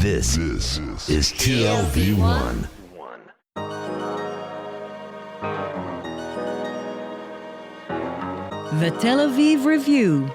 This is TLV1. The Tel Aviv Review.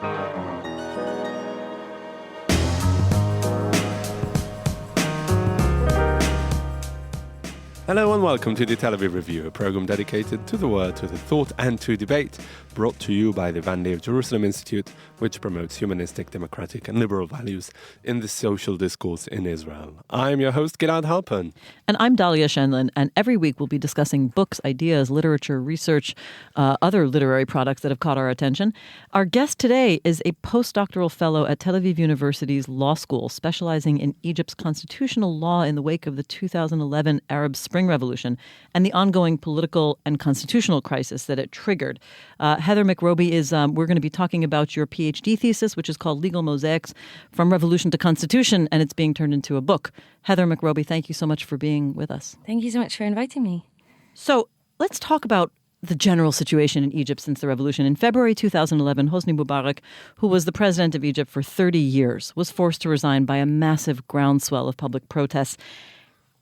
Hello and welcome to the Tel Aviv Review, a program dedicated to the word, to the thought and to debate, brought to you by the Van Leeuw Jerusalem Institute, which promotes humanistic, democratic and liberal values in the social discourse in Israel. I'm your host, Gilad Halpern. And I'm Dalia Shenlin, and every week we'll be discussing books, ideas, literature, research, other literary products that have caught our attention. Our guest today is a post-doctoral fellow at Tel Aviv University's law school, specializing in Egypt's constitutional law in the wake of the 2011 Arab Spring Revolution and the ongoing political and constitutional crisis that it triggered. Heather McRobie is, we're going to be talking about your PhD thesis, which is called Legal Mosaics from Revolution to Constitution, and it's being turned into a book. Heather McRobie, thank you so much for being with us. Thank you so much for inviting me. So let's talk about the general situation in Egypt since the revolution. In February 2011, Hosni Mubarak, who was the president of Egypt for 30 years, was forced to resign by a massive groundswell of public protests.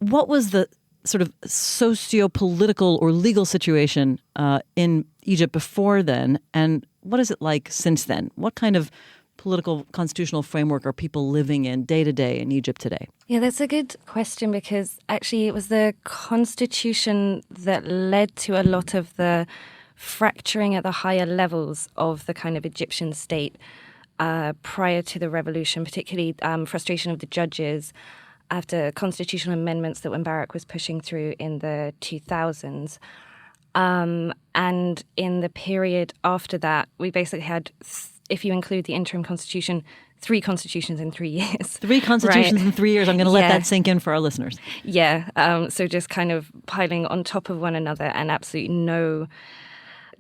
What was the sort of socio-political or legal situation in Egypt before then, and what is it like since then? What kind of political constitutional framework are people living in day to day in Egypt today? Yeah, that's a good question, because actually it was the constitution that led to a lot of the fracturing at the higher levels of the kind of Egyptian state prior to the revolution, particularly frustration of the judges after constitutional amendments that Mubarak was pushing through in the 2000s. And in the period after that, we basically had, if you include the interim constitution, 3 constitutions in 3 years. 3 constitutions right. in 3 years. I'm going to let that sink in for our listeners. Yeah. So just kind of piling on top of one another, and absolutely no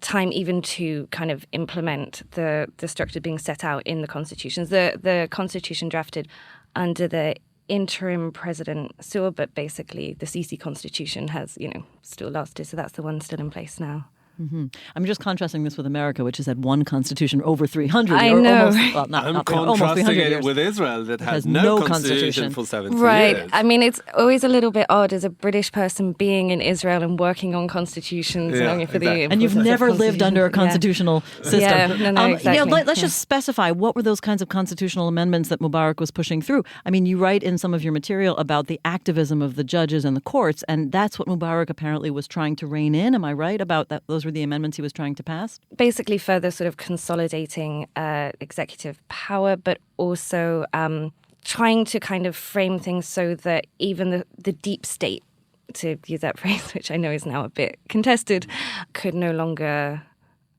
time even to kind of implement the structure being set out in the constitutions. The constitution drafted under the interim president Sur, but basically the Sisi constitution has, still lasted. So that's the one still in place now. Mm-hmm. I'm just contrasting this with America, which has had one constitution over 300 I years. know. I'm contrasting it with Israel that has no constitution for 70 years. Right. I mean, it's always a little bit odd as a British person being in Israel and working on constitutions. And you've never lived under a constitutional system. Yeah, exactly. Let's just specify, what were those kinds of constitutional amendments that Mubarak was pushing through? I mean, you write in some of your material about the activism of the judges and the courts, and that's what Mubarak apparently was trying to rein in. Am I right about that? Those were the amendments he was trying to pass? Basically further sort of consolidating executive power, but also trying to kind of frame things so that even the deep state, to use that phrase, which I know is now a bit contested, could no longer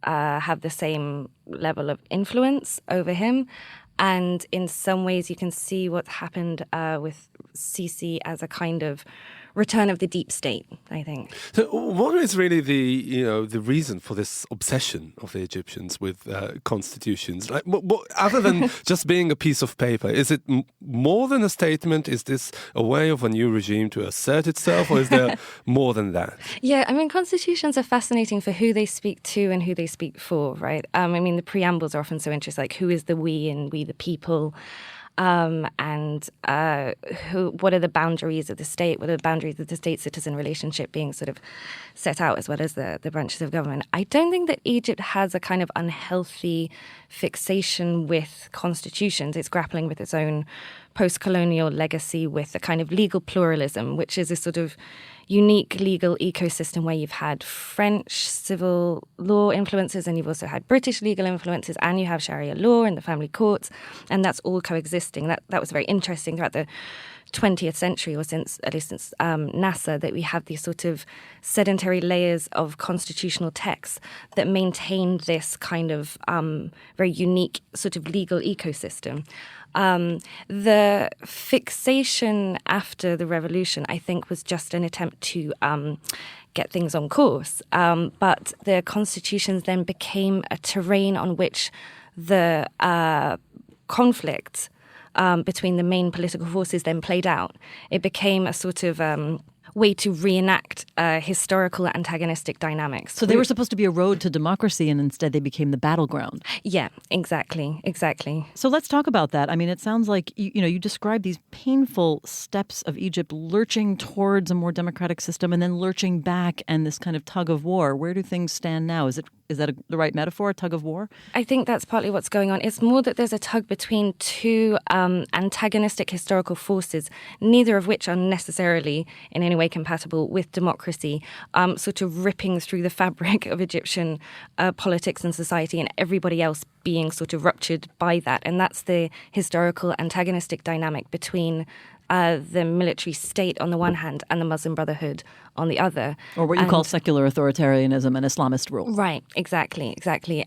have the same level of influence over him. And in some ways you can see what's happened with Sisi as a kind of return of the deep state, I think. So what is really the reason for this obsession of the Egyptians with constitutions? Like, what, other than just being a piece of paper, is it more than a statement? Is this a way of a new regime to assert itself, or is there more than that? Yeah, I mean, constitutions are fascinating for who they speak to and who they speak for, right? I mean, the preambles are often so interesting, like who is the we and we the people? And what are the boundaries of the state? What are the boundaries of the state-citizen relationship being sort of set out, as well as the branches of government? I don't think that Egypt has a kind of unhealthy fixation with constitutions. It's grappling with its own post-colonial legacy, with a kind of legal pluralism, which is a sort of unique legal ecosystem where you've had French civil law influences, and you've also had British legal influences, and you have Sharia law and the family courts, and that's all coexisting. That was very interesting throughout the 20th century, or at least since Nasser, that we have these sort of sedentary layers of constitutional texts that maintain this kind of very unique sort of legal ecosystem. The fixation after the revolution, I think, was just an attempt to get things on course. But the constitutions then became a terrain on which the conflict between the main political forces then played out. It became a sort of way to reenact historical antagonistic dynamics. So they were supposed to be a road to democracy, and instead they became the battleground. Yeah, exactly. So let's talk about that. I mean, it sounds like, you describe these painful steps of Egypt lurching towards a more democratic system and then lurching back, and this kind of tug of war. Where do things stand now? Is that the right metaphor, a tug of war? I think that's partly what's going on. It's more that there's a tug between two antagonistic historical forces, neither of which are necessarily in any way compatible with democracy, sort of ripping through the fabric of Egyptian politics and society, and everybody else being sort of ruptured by that. And that's the historical antagonistic dynamic between the military state on the one hand and the Muslim Brotherhood on the other. Or what you call secular authoritarianism and Islamist rule. Right, exactly.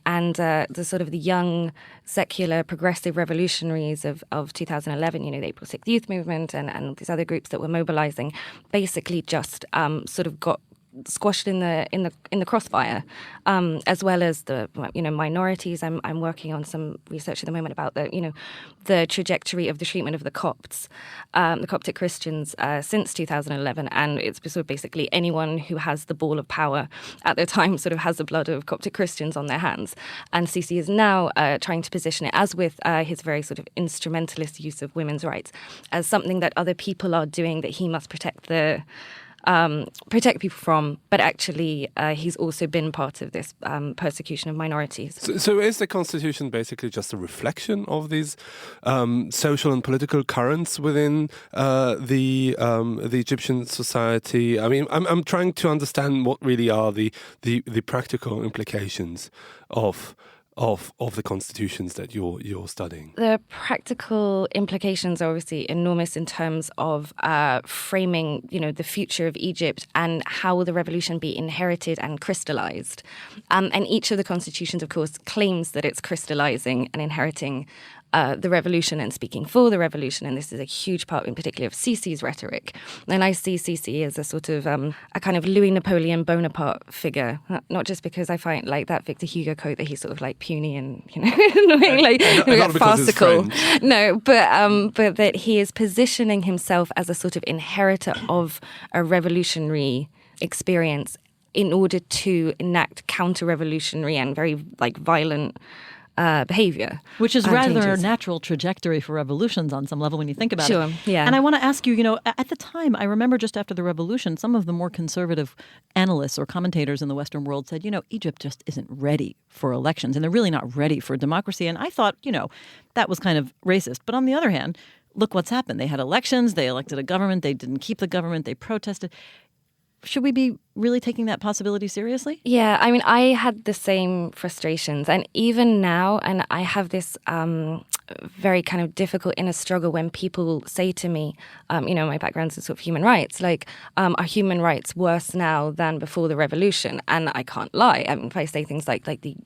And the sort of the young, secular, progressive revolutionaries of 2011, the April 6th Youth Movement and these other groups that were mobilizing, basically just sort of got squashed in the crossfire, as well as the minorities. I'm working on some research at the moment about the trajectory of the treatment of the Copts, the Coptic Christians since 2011, and it's sort of basically anyone who has the ball of power at the time sort of has the blood of Coptic Christians on their hands. And Sisi is now trying to position it, as with his very sort of instrumentalist use of women's rights, as something that other people are doing that he must protect people from, but actually he's also been part of this persecution of minorities. So is the constitution basically just a reflection of these social and political currents within the Egyptian society? I mean, I'm trying to understand what really are the practical implications of the constitutions that you're studying. The practical implications are obviously enormous in terms of framing, the future of Egypt and how will the revolution be inherited and crystallized. And each of the constitutions, of course, claims that it's crystallizing and inheriting the revolution and speaking for the revolution. And this is a huge part in particular of Sisi's rhetoric. And I see Sisi as a sort of a kind of Louis Napoleon Bonaparte figure, not just because I find like that Victor Hugo quote that he's sort of like puny and, annoying, farcical. No, but that he is positioning himself as a sort of inheritor of a revolutionary experience in order to enact counter-revolutionary and very violent behavior. Which is rather changes. a natural trajectory for revolutions on some level when you think about it. Sure, yeah. And I want to ask you, at the time, I remember just after the revolution, some of the more conservative analysts or commentators in the Western world said, Egypt just isn't ready for elections and they're really not ready for democracy. And I thought, that was kind of racist. But on the other hand, look what's happened. They had elections, they elected a government, they didn't keep the government, they protested. Should we be really taking that possibility seriously? Yeah, I mean, I had the same frustrations. And even now, and I have this very kind of difficult inner struggle when people say to me, my background's in sort of human rights, are human rights worse now than before the revolution? And I can't lie. I mean, if I say things like the,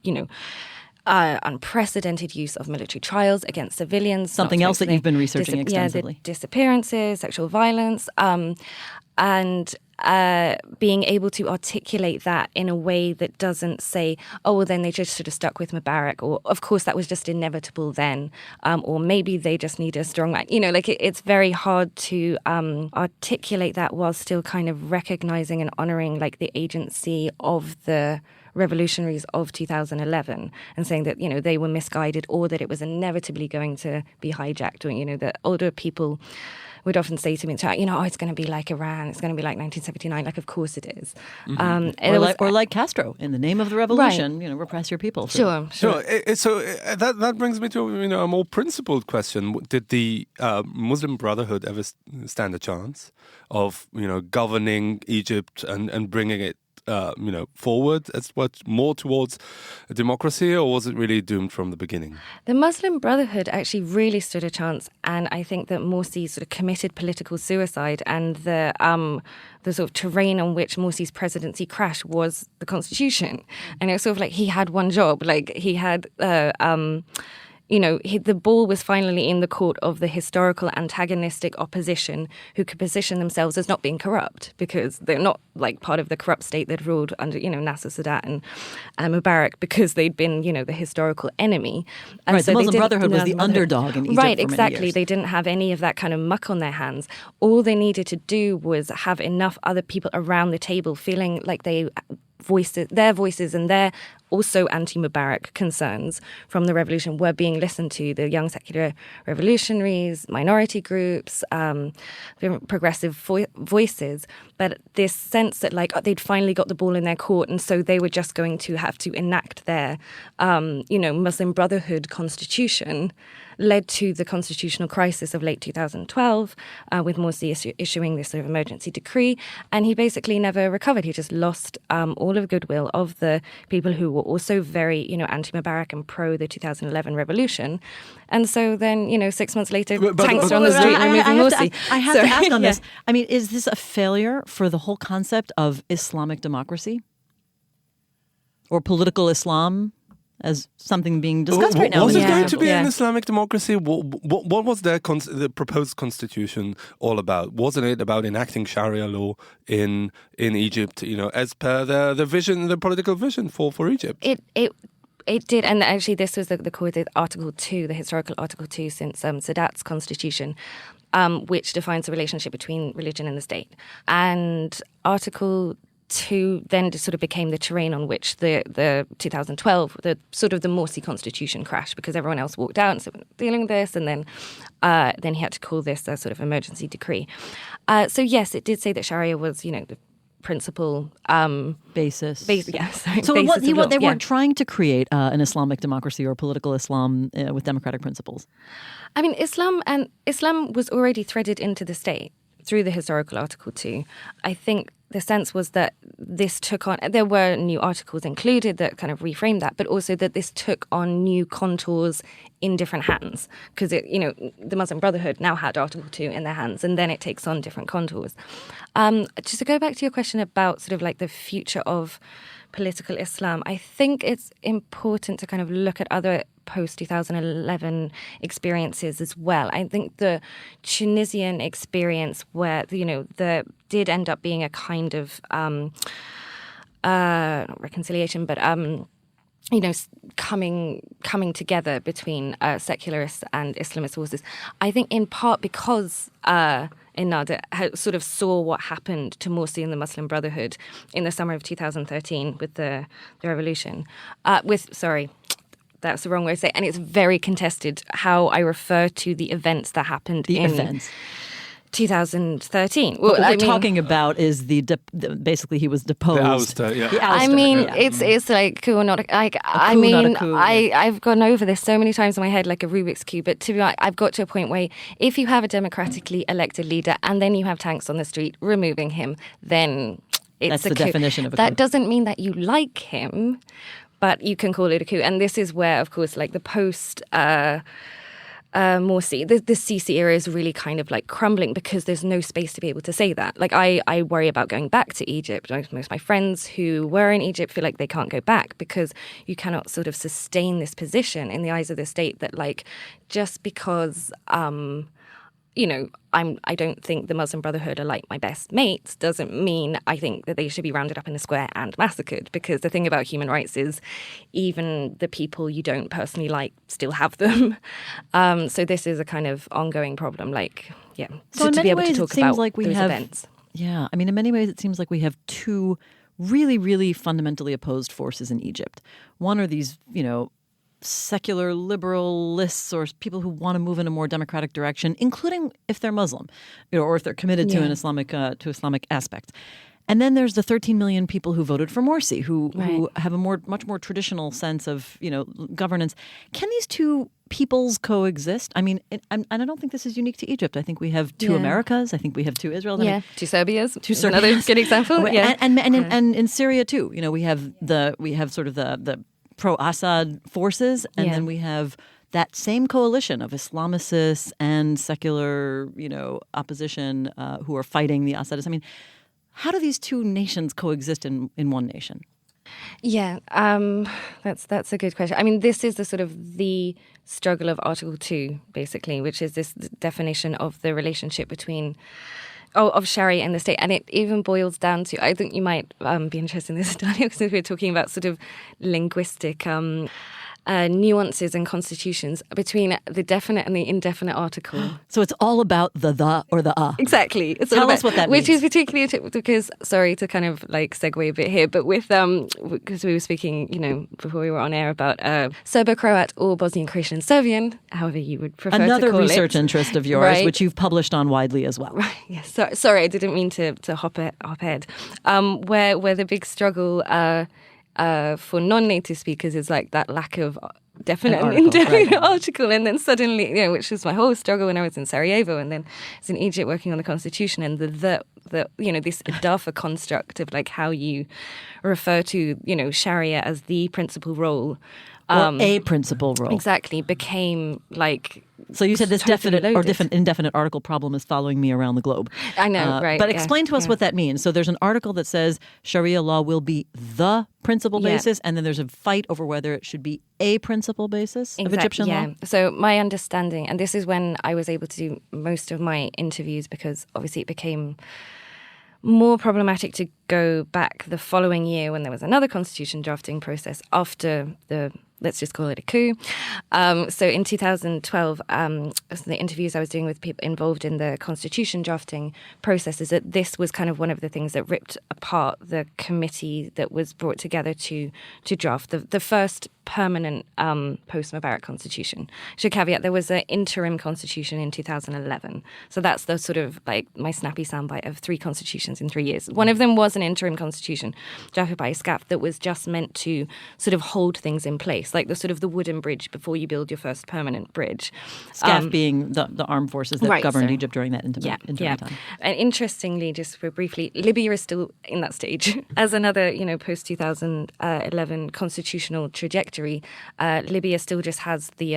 unprecedented use of military trials against civilians. Something else that you've been researching extensively. The disappearances, sexual violence, and being able to articulate that in a way that doesn't say, oh, well, then they just sort of stuck with Mubarak, or of course that was just inevitable then, or maybe they just need a strong man. It's very hard to articulate that while still kind of recognizing and honoring the agency of the revolutionaries of 2011 and saying that, they were misguided or that it was inevitably going to be hijacked, or, that older people would often say to me, it's going to be like Iran, it's going to be like 1979. Of course it is. Mm-hmm. Or like Castro, in the name of the revolution, right. Repress your people. Sure. So that brings me to a more principled question. Did the Muslim Brotherhood ever stand a chance of governing Egypt and bringing it forward as more towards democracy, or was it really doomed from the beginning? The Muslim Brotherhood actually really stood a chance, and I think that Morsi sort of committed political suicide, and the sort of terrain on which Morsi's presidency crashed was the constitution. And it was sort of he had one job, he had the ball was finally in the court of the historical antagonistic opposition who could position themselves as not being corrupt because they're not like part of the corrupt state that ruled under, Nasser, Sadat and Mubarak because they'd been, the historical enemy. And right, so the Muslim Brotherhood was the underdog in Egypt Right, for many exactly. years. They didn't have any of that kind of muck on their hands. All they needed to do was have enough other people around the table feeling like their voices and their also anti-Mubarak concerns from the revolution were being listened to. The young secular revolutionaries, minority groups, progressive voices. But this sense that they'd finally got the ball in their court and so they were just going to have to enact their, Muslim Brotherhood constitution led to the constitutional crisis of late 2012 with Morsi issuing this sort of emergency decree. And he basically never recovered. He just lost all of goodwill of the people who were also very, anti-Mubarak and pro the 2011 revolution. And so then, 6 months later, tanks are on the street removing Morsi. I have to ask on this. I mean, is this a failure for the whole concept of Islamic democracy? Or political Islam? As something being discussed right now. Was it going to be an Islamic democracy? What was the proposed constitution all about? Wasn't it about enacting Sharia law in Egypt, as per the vision, the political vision for Egypt? It did, and actually this was the core of Article 2, the historical Article 2 since Sadat's constitution, which defines the relationship between religion and the state. And Article 2 then sort of became the terrain on which the 2012, the Morsi constitution crashed because everyone else walked out and said, we're not dealing with this. And then he had to call this a sort of emergency decree. So yes, it did say that Sharia was, the principal basis. So they weren't trying to create an Islamic democracy or political Islam with democratic principles. I mean, Islam was already threaded into the state through the historical Article 2. I think the sense was that this took on, there were new articles included that kind of reframed that, but also that this took on new contours in different hands. Because, the Muslim Brotherhood now had Article 2 in their hands, and then it takes on different contours. Just to go back to your question about sort of like the future of political Islam, I think it's important to kind of look at other post-2011 experiences as well. I think the Tunisian experience where, there did end up being a kind of not reconciliation, but coming together between secularists and Islamist forces. I think in part because Ennahda sort of saw what happened to Morsi and the Muslim Brotherhood in the summer of 2013 with the revolution. That's the wrong way to say it. And it's very contested how I refer to the events that happened in 2013. Well, what we're talking about is basically he was deposed. The ouster, yeah. The ouster, it's like coup or not. I've gone over this so many times in my head like a Rubik's Cube. But to be honest, I've got to a point where if you have a democratically elected leader and then you have tanks on the street removing him, then it's That's the coup. definition of a coup. That doesn't mean that you like him, but you can call it a coup. And this is where, of course, like the post Morsi, the Sisi era is really kind of like crumbling because there's no space to be able to say that. Like I worry about going back to Egypt. Most of my friends who were in Egypt feel like they can't go back because you cannot sort of sustain this position in the eyes of the state that like just because I don't think the Muslim Brotherhood are like my best mates doesn't mean I think that they should be rounded up in a square and massacred. Because the thing about human rights is even the people you don't personally like still have them. So this is a kind of ongoing problem. So to be able to it talk seems about like we those have events. Yeah, I mean, in many ways, it seems like we have two really, really fundamentally opposed forces in Egypt. One are these, secular liberalists or people who want to move in a more democratic direction, including if they're Muslim, or if they're committed to an Islamic aspect. And then there's the 13 million people who voted for Morsi, who have a much more traditional sense of governance. Can these two peoples coexist? I mean, and I don't think this is unique to Egypt. I think we have two Americas. I think we have two Israels. Yeah, two Serbias. Another good example. And in Syria too. We have sort of the pro-Assad forces, and then we have that same coalition of Islamicists and secular, opposition who are fighting the Assadists. I mean, how do these two nations coexist in one nation? Yeah, that's a good question. I mean, this is the sort of the struggle of Article 2, basically, which is this definition of the relationship between of Sharia and the state. And it even boils down to, I think you might be interested in this, Daniel, because we're talking about sort of linguistic nuances and constitutions between the definite and the indefinite article. So it's all about the or the Exactly. It's Tell all us what that which means. is particularly because, sorry to kind of like segue a bit here, but with because we were speaking, before we were on air about Serbo-Croat or Bosnian Croatian Serbian, however you would prefer Another to call research it. interest of yours, Right. which you've published on widely as well. Right. Yes. Sorry, I didn't mean to hop ahead. Where the big struggle for non-native speakers is like that lack of definite and indefinite article, and then suddenly, which was my whole struggle when I was in Sarajevo, and then I was in Egypt working on the constitution, and the this Idafa construct of like how you refer to Sharia as the principal role. Or a principal role. Exactly, became like. So you said this totally definite or loaded. indefinite article problem is following me around the globe. I know, right. But yeah, explain to us yeah. what that means. So there's an article that says Sharia law will be the principal Yeah. basis, and then there's a fight over whether it should be a principal basis of Egyptian law. So my understanding, and this is when I was able to do most of my interviews, because obviously it became more problematic to go back the following year when there was another constitution drafting process after the, let's just call it a coup. So in 2012, the interviews I was doing with people involved in the constitution drafting process is that this was kind of one of the things that ripped apart the committee that was brought together to draft the first permanent post-Mubarak constitution. Should caveat, there was an interim constitution in 2011. So that's the sort of like my snappy soundbite of 3 constitutions in 3 years. One of them was an interim constitution drafted by SCAF that was just meant to sort of hold things in place, like the sort of the wooden bridge before you build your first permanent bridge. SCAF being the armed forces that right, governed so- Egypt during that interim time. And interestingly, just for briefly, Libya is still in that stage. As another, post-2011 constitutional trajectory, Libya still just has the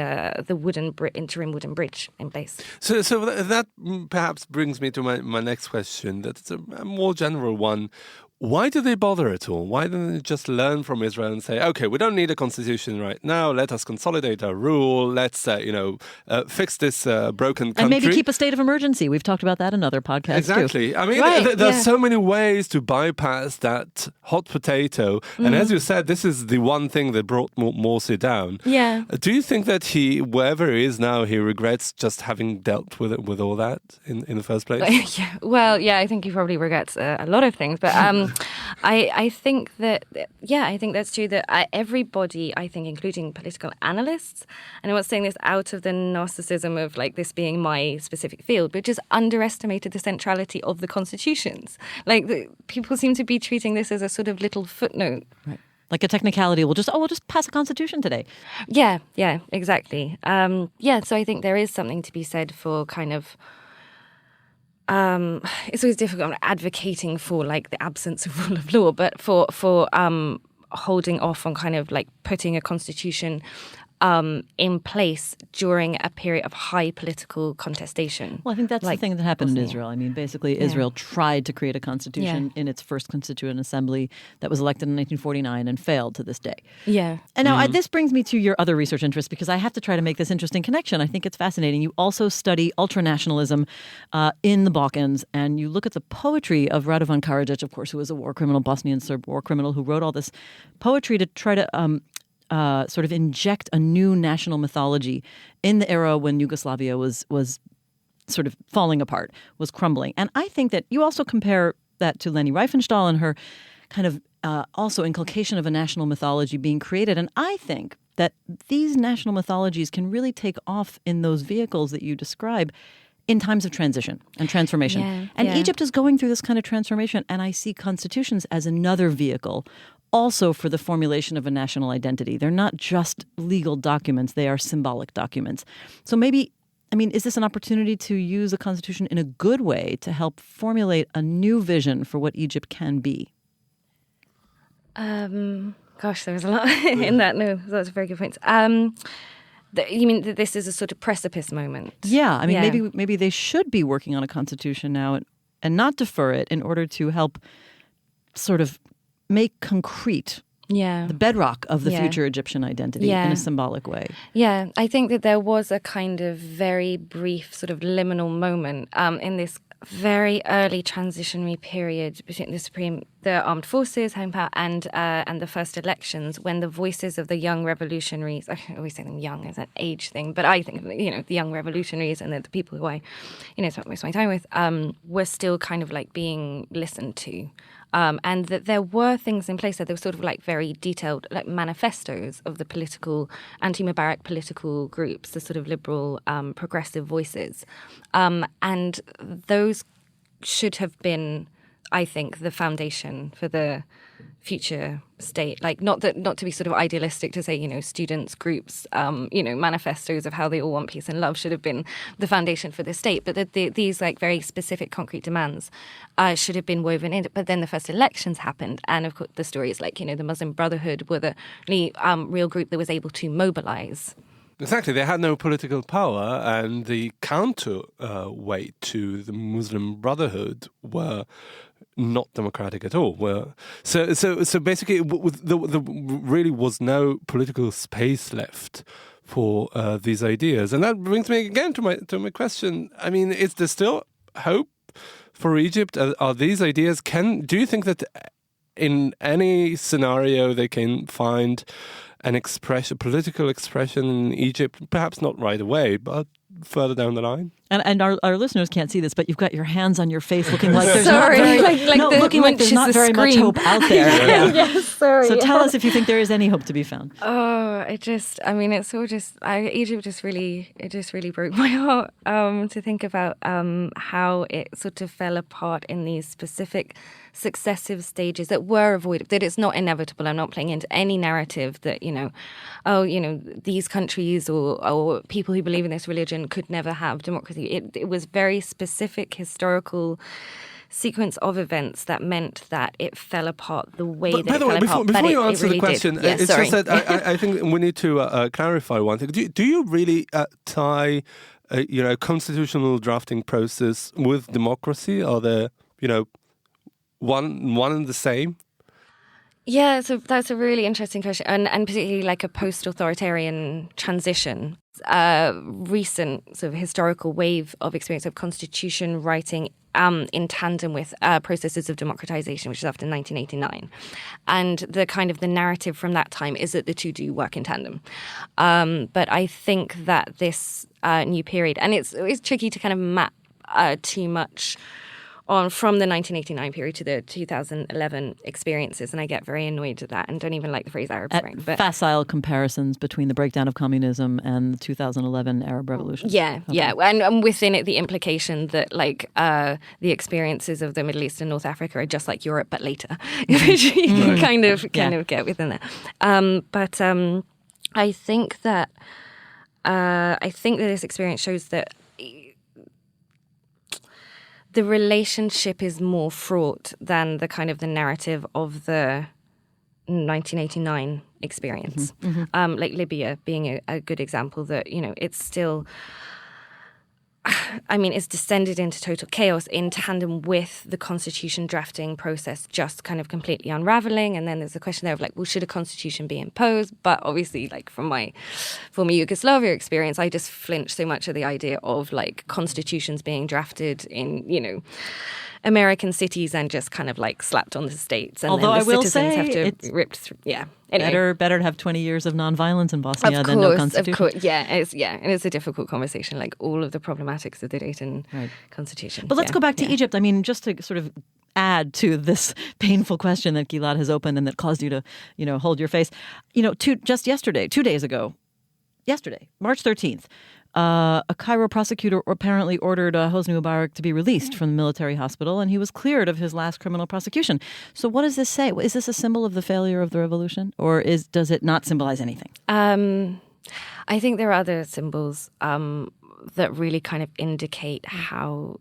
interim wooden bridge in place. So that perhaps brings me to my next question. That's a more general one. Why do they bother at all? Why don't they just learn from Israel and say, okay, we don't need a constitution right now. Let us consolidate our rule. Let's, fix this broken country. And maybe keep a state of emergency. We've talked about that in other podcasts Exactly. too. I mean, Right, there's yeah. so many ways to bypass that hot potato. And as you said, this is the one thing that brought Morsi down. Yeah. Do you think that he, wherever he is now, he regrets just having dealt with it, with all that in the first place? Yeah. Well, yeah, I think he probably regrets a lot of things, but I think that, I think that's true, that everybody, I think, including political analysts, and I'm not saying this out of the narcissism of like this being my specific field, but just underestimated the centrality of the constitutions. Like people seem to be treating this as a sort of little footnote. Right. Like a technicality, we'll just pass a constitution today. Yeah, exactly. So I think there is something to be said for kind of it's always difficult advocating for like the absence of rule of law, but for holding off on kind of like putting a constitution in place during a period of high political contestation. Well, I think that's the thing that happened in Israel. I mean, basically, Israel tried to create a constitution in its first constituent assembly that was elected in 1949 and failed to this day. Yeah. And now this brings me to your other research interest, because I have to try to make this interesting connection. I think it's fascinating. You also study ultranationalism in the Balkans, and you look at the poetry of Radovan Karadzic, of course, who was a war criminal, Bosnian Serb war criminal, who wrote all this poetry to try to sort of inject a new national mythology in the era when Yugoslavia was sort of falling apart, was crumbling. And I think that you also compare that to Leni Riefenstahl and her kind of also inculcation of a national mythology being created. And I think that these national mythologies can really take off in those vehicles that you describe in times of transition and transformation. Egypt is going through this kind of transformation, and I see constitutions as another vehicle also for the formulation of a national identity. They're not just legal documents, they are symbolic documents. So maybe, I mean, is this an opportunity to use a constitution in a good way to help formulate a new vision for what Egypt can be? Gosh, there was a lot in that. No, that's a very good point. You mean that this is a sort of precipice moment? Yeah, I mean, maybe they should be working on a constitution now and not defer it in order to help sort of make concrete the bedrock of the future Egyptian identity in a symbolic way. Yeah, I think that there was a kind of very brief sort of liminal moment in this very early transitionary period between the armed forces, home power, and the first elections, when the voices of the young revolutionaries, I always say them young as an age thing, but I think, the young revolutionaries and the people who I, spent most of my time with, were still kind of like being listened to. And that there were things in place that there were sort of like very detailed like manifestos of the political, anti-Mubarak political groups, the sort of liberal, progressive voices. And those should have been, I think, the foundation for the future state. Like not to be sort of idealistic to say, students, groups, manifestos of how they all want peace and love should have been the foundation for the state, but that these like very specific concrete demands should have been woven in. But then the first elections happened, and of course the story is like, the Muslim Brotherhood were the only real group that was able to mobilize. Exactly, they had no political power, and the counterweight to the Muslim Brotherhood were not democratic at all. So basically, there really was no political space left for these ideas, and that brings me again to my question. I mean, is there still hope for Egypt? Are these ideas? Do you think that in any scenario they can find an expression, political expression in Egypt, perhaps not right away, but further down the line? And our listeners can't see this, but you've got your hands on your face looking like there's sorry, looking like there's not very much hope out there. Yes, sorry. So tell us if you think there is any hope to be found. Oh, it's all just, Egypt just really broke my heart to think about how it sort of fell apart in these specific successive stages that were avoided, that it's not inevitable. I'm not playing into any narrative that, these countries or people who believe in this religion could never have democracy. It was very specific historical sequence of events that meant that it fell apart the way that it fell apart. Before you answer really the question, did. it's just that I think we need to clarify one thing. Do you really tie a constitutional drafting process with democracy? Are there, one and the same? Yeah, so that's a really interesting question, and particularly like a post-authoritarian transition. Recent sort of historical wave of experience of constitution writing in tandem with processes of democratization, which is after 1989. And the kind of the narrative from that time is that the two do work in tandem. But I think that this new period, and it's tricky to kind of map too much from the 1989 period to the 2011 experiences, and I get very annoyed at that and don't even like the phrase Arab Spring. But facile comparisons between the breakdown of communism and the 2011 Arab Revolution. Yeah, okay. Yeah, and within it the implication that the experiences of the Middle East and North Africa are just like Europe but later, which you can kind of get within that. But I think that this experience shows that the relationship is more fraught than the kind of the narrative of the 1989 experience. Mm-hmm. Like Libya being a good example that, it's still, it's descended into total chaos in tandem with the constitution drafting process just kind of completely unraveling. And then there's a question there of like, well, should a constitution be imposed? But obviously, like from my former Yugoslavia experience, I just flinch so much at the idea of like constitutions being drafted in, American cities and just kind of like slapped on the states. And although then the I will citizens say have to it's ripped through. Yeah. Anyway. Better to have 20 years of nonviolence in Bosnia than no constitution. Of course, and it's a difficult conversation, like all of the problematics of the Dayton Constitution. But let's go back to Egypt. I mean, just to sort of add to this painful question that Gilad has opened and that caused you to, hold your face. Just yesterday, 2 days ago, March 13th, a Cairo prosecutor apparently ordered Hosni Mubarak to be released from the military hospital, and he was cleared of his last criminal prosecution. So what does this say? Is this a symbol of the failure of the revolution, or does it not symbolize anything? I think there are other symbols that really kind of indicate how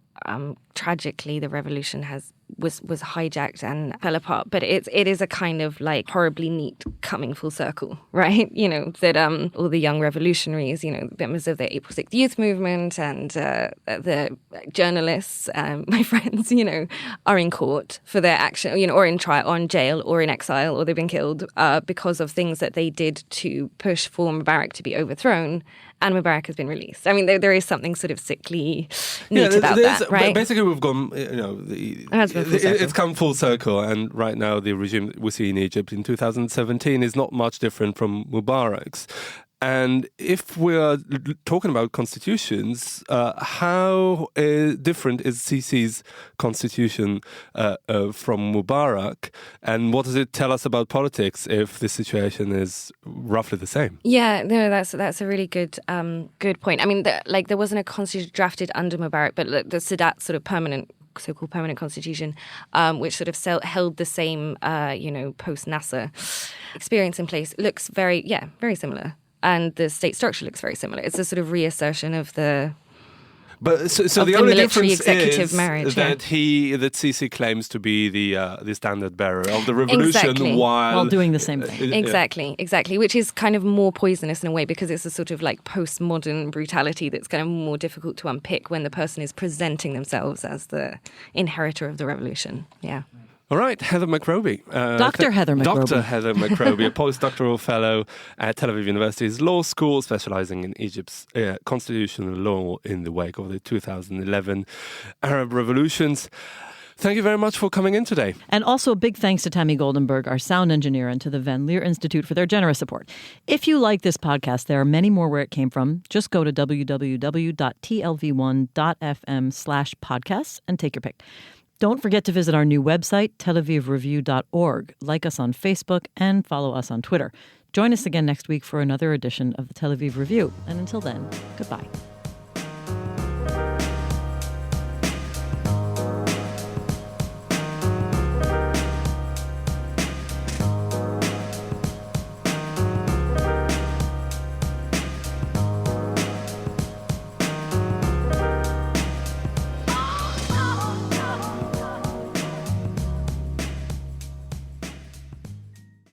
tragically the revolution has was hijacked and fell apart. But it is a kind of like horribly neat coming full circle, right? That all the young revolutionaries, members of the April 6th youth movement and the journalists, my friends, are in court for their action, or in trial, or in jail, or in exile, or they've been killed because of things that they did to push for Mubarak to be overthrown. And Mubarak has been released. I mean, there is something sort of sickly neat about that, right? Basically, we've gone, it's come full circle. And right now, the regime we see in Egypt in 2017 is not much different from Mubarak's. And if we're talking about constitutions, how different is Sisi's constitution from Mubarak? And what does it tell us about politics if the situation is roughly the same? Yeah, no, that's a really good point. I mean, there wasn't a constitution drafted under Mubarak, but the Sadat sort of so-called permanent constitution, which sort of held the same, post-Nasser experience in place, looks very similar. And the state structure looks very similar. It's a sort of reassertion of the so the only difference executive is marriage, that that Sisi claims to be the standard bearer of the revolution while doing the same thing. Exactly, which is kind of more poisonous in a way because it's a sort of like postmodern brutality that's kind of more difficult to unpick when the person is presenting themselves as the inheritor of the revolution. Yeah. All right, Heather McRobie. Dr. Heather McRobie. Dr. Heather McRobie, a post-doctoral fellow at Tel Aviv University's law school, specializing in Egypt's constitutional law in the wake of the 2011 Arab revolutions. Thank you very much for coming in today. And also a big thanks to Tammy Goldenberg, our sound engineer, and to the Van Leer Institute for their generous support. If you like this podcast, there are many more where it came from. Just go to www.tlv1.fm/podcasts and take your pick. Don't forget to visit our new website, telavivreview.org. Like us on Facebook and follow us on Twitter. Join us again next week for another edition of the Tel Aviv Review. And until then, goodbye.